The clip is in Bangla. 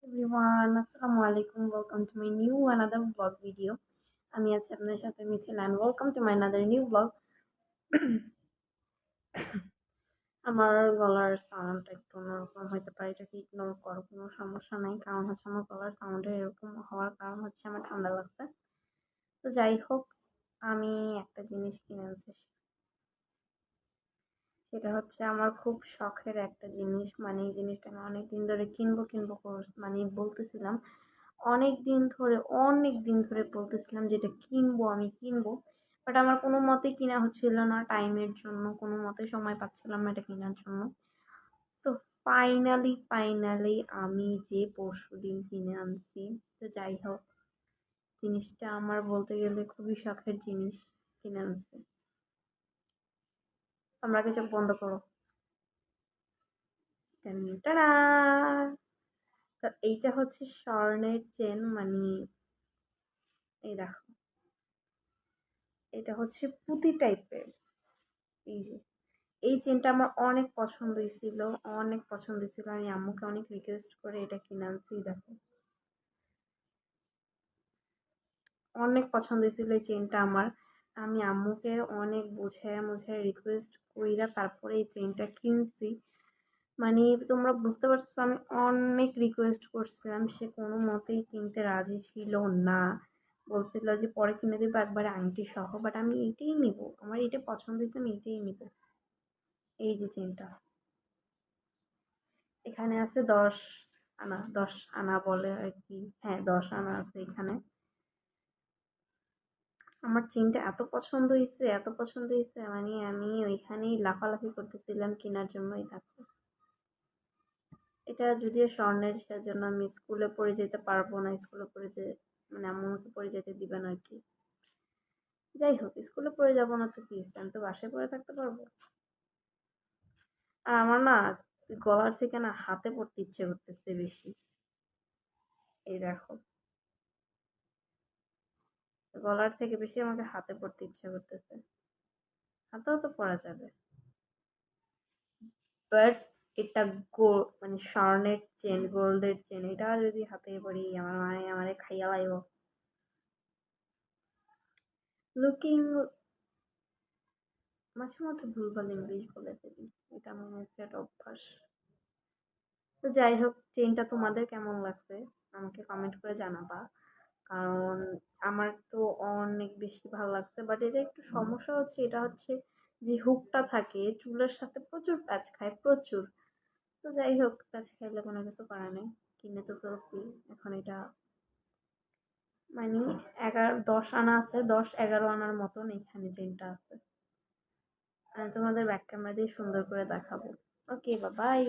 everyone, Assalamu alaikum. Welcome to my new another vlog video. আমি আছি আপনাদের সাথে Mithil and welcome to my another new vlog. আমার গলার সাউন্ড একটু অন্যরকম হতে পারে, এটাকে ইগনোর করো, কোনো সমস্যা নাই। কারণ হচ্ছে আমার গলার সাউন্ডের এরকম হওয়ার কারণ হচ্ছে আমার ঠান্ডা লাগছে। তো যাই হোক, আমি একটা জিনিস কিনে আনছি, সেটা হচ্ছে আমার খুব শখের একটা জিনিস। মানে এই জিনিসটা আমি অনেকদিন ধরে কিনবো মানে বলতেছিলাম, অনেক দিন ধরে বলতেছিলাম যে এটা কিনবো, আমি কিনবো। বাট আমার কোনো মতেই কিনা হচ্ছিল না, টাইমের জন্য কোনো মতে সময় পাচ্ছিলাম না এটা কেনার জন্য। তো ফাইনালি আমি যে পরশুদিন কিনে আনছি। তো যাই হোক, জিনিসটা আমার বলতে গেলে খুবই শখের জিনিস কিনে আনছি। তোমরা কি চোখ বন্ধ করো। টানা! তো এইটা হচ্ছে স্বর্ণের চেন, মানে এই দেখো, এটা হচ্ছে পুঁতি টাইপের। এই যে এই চেনটা আমার অনেক পছন্দ হয়েছিল। আমি আম্মুকে অনেক রিকোয়েস্ট করে এটা কিনে আনছি। দেখো, অনেক পছন্দ হয়েছিল এই চেনটা আমার। আমি আম্মুকে অনেক বুঝায় রিকোয়েস্ট কইরা তারপরে এই চেনটা কিনছি। মানে তোমরা বুঝতে পারছো, আমি অনেক রিকোয়েস্ট করছিলাম, সে কোনো মতেই কিনতে রাজি ছিল না। বলছিল যে পরে কিনে দেবো একবারে আংটি সহ, বাট আমি এইটাই নিব, আমার এটা পছন্দ হয়েছে, আমি এইটাই নিব। এই যে চেনটা, এখানে আছে 10 আনা, 10 আনা বলে আর কি। হ্যাঁ, 10 আনা আছে এখানে। আমার চেনটা এত পছন্দ হয়েছে, মানে আমি ওইখানেই লাফালাফি করতেছিলাম কেনার জন্যই। থাকতো, এটা যদিও স্বর্ণের, সেজন্য আমি স্কুলে পরে যেতে পারবো না। স্কুলে পরে যে মানে আম্মু আমাকে পরে যেতে দিবে না আর কি। যাই হোক, স্কুলে পরে যাবো না তো কি হয়েছে, আমি তো বাসায় পরে থাকতে পারবো। আর আমার না গলার থেকে না হাতে পড়তে ইচ্ছে করতেছে বেশি। এই দেখো, গলার থেকে বেশি আমাকে হাতে পড়তে ইচ্ছে করতেছে। হাতেও তো পরা যাবে, বাট এটা মানে স্বর্ণের চেন, গোল্ডের চেন, এটা যদি হাতে পরি আমার মায়ে আমারে খাইয়া লাইব। লুকিং, মাঝে মধ্যে ভুলভাল ইংলিশ বলে ফেলি, এটা আমার মধ্যে একটা অভ্যাস। তো যাই হোক, চেনটা তোমাদের কেমন লাগছে আমাকে কমেন্ট করে জানাবা। কারণ আমার তো অনেক বেশি ভালো লাগছে, বাট এটা একটু সমস্যা হচ্ছে, এটা হচ্ছে যে হুকটা থাকে চুলের সাথে প্রচুর প্যাচ খায়, প্রচুর। তো যাই হোক, প্যাচ খাইলে কোনো কিছু করার নেই, কিনে তো ফেলছি। এখন এটা মানে 10 আনা আছে, 10-11 আনার মতন এখানে চেনটা আছে। আমি তোমাদের ব্যাক ক্যামেরা দিয়ে সুন্দর করে দেখাবো। ওকে, বাই।